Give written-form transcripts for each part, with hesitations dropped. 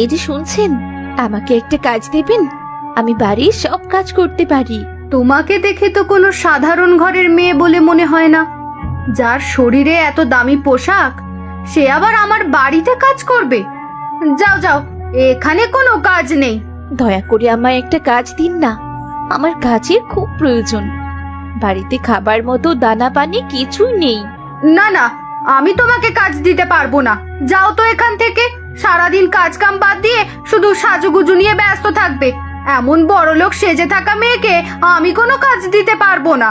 এই যে শুনছেন, আমাকে একটা কাজ দেবেন? আমি বাড়ির সব কাজ করতে পারি। তোমাকে দেখে তো কোনো সাধারণ ঘরের মেয়ে বলে মনে হয় না। যার শরীরে এত দামি পোশাক, সে আবার আমার বাড়িতে কাজ করবে? যাও যাও, এখানে কোনো কাজ নেই। দয়া করে আমায় একটা কাজ দিন না, আমার কাজের খুব প্রয়োজন। বাড়িতে খাবার মতো দানা পানি কিছুই নেই। না না, আমি তোমাকে কাজ দিতে পারবো না। যাও তো এখান থেকে। সারাদিন কাজ কাম বাদ দিয়ে শুধু সাজুগুজু নিয়ে ব্যস্ত থাকবে। এমন বড়লোক সেজে থাকা মেয়েকে আমি কোনো কাজ দিতে পারবো না।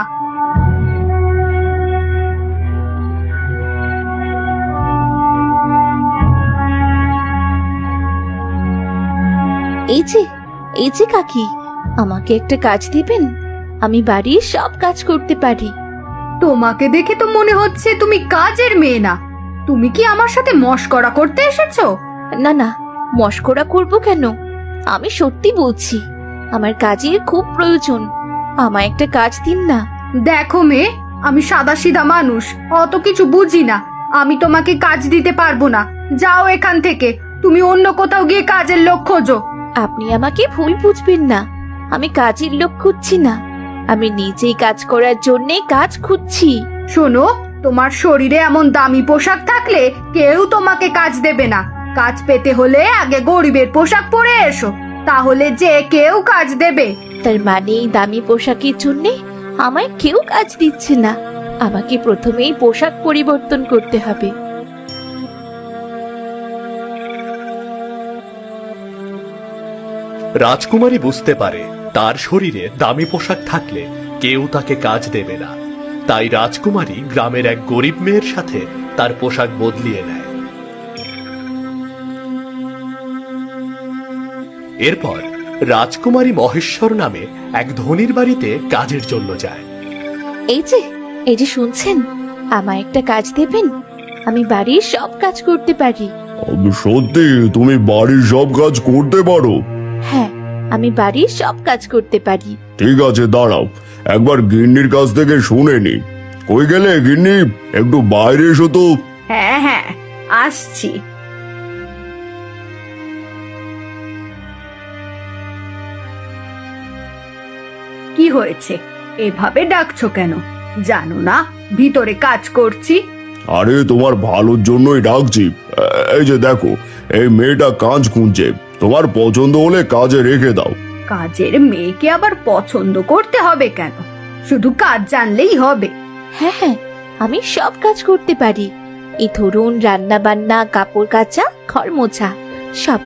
এই যে কাকি, আমাকে একটা কাজ দিবেন? আমি বাড়ির সব কাজ করতে পারি। তোমাকে দেখে তো মনে হচ্ছে তুমি কাজের মেয়ে না। তুমি কি আমার সাথে মশকরা করতে এসেছো? না না, মশকরা করব কেন? আমি সত্যি বলছি, আমার কাজের খুব প্রয়োজন। আমায় একটা কাজ দিন না। দেখো মেয়ে, আমি সাদাসিধা মানুষ, অত কিছু বুঝি না। আমি তোমাকে কাজ দিতে পারবো না। যাও এখান থেকে। তুমি অন্য কোথাও গিয়ে কাজের লোক খোঁজো। আপনি আমাকে ভুল বুঝবেন না, আমি কাজের লোক খুঁজছি না, আমি নিজেই কাজ করার জন্যে কাজ খুঁজছি। শোনো, তোমার শরীরে এমন দামি পোশাক থাকলে কেউ তোমাকে কাজ দেবে না। কাজ পেতে হলে আগে গরিবের পোশাক পরে এসো, তাহলে যে কেউ কাজ দেবে। তার মানে এই দামি পোশাকের জন্যে আমায় কেউ কাজ দিচ্ছে না? আমাকে প্রথমেই পোশাক পরিবর্তন করতে হবে। রাজকুমারী বুঝতে পারে তার শরীরে দামি পোশাক থাকলে কেউ তাকে কাজ দেবে না। তাই রাজকুমারী গ্রামের এক গরিব মেয়ের সাথে তার পোশাক বদলিয়ে নেয়। এরপর রাজকুমারী মহেশ্বর নামে এক ধনীর বাড়িতে কাজের জন্য যায়। এই যে শুনছেন, আমায় একটা কাজ দেবেন? আমি বাড়ির সব কাজ করতে পারি। সত্যি তুমি বাড়ির সব কাজ করতে পারো? হ্যাঁ, আমি বাড়ির সব কাজ করতে পারি। ঠিক আছে, দাঁড়াও, একবার গিন্নির কাছ থেকে শুনে নি। কই গেলে গিন্নি? একটু বাইরে এসো তো। হ্যাঁ হ্যাঁ, আসছি। কি হয়েছে? এভাবে ডাকছো কেন? জানো না ভিতরে কাজ করছি? আরে তোমার ভালোর জন্যই ডাকছি। এই যে দেখো, এই মেয়েটা কাজ খুঁজছে, তোমার পছন্দ হলে কাজে রেখে দাও। কাজের মেয়েকে আবার পছন্দ করতে হবে কেন? শুধু কাজ জানলেই হবে? হ্যাঁ হ্যাঁ, আমি সব কাজ করতে পারি। এই ধরুন, রান্না বান্না, কাপড় কাচা, ঘর মোছা, সব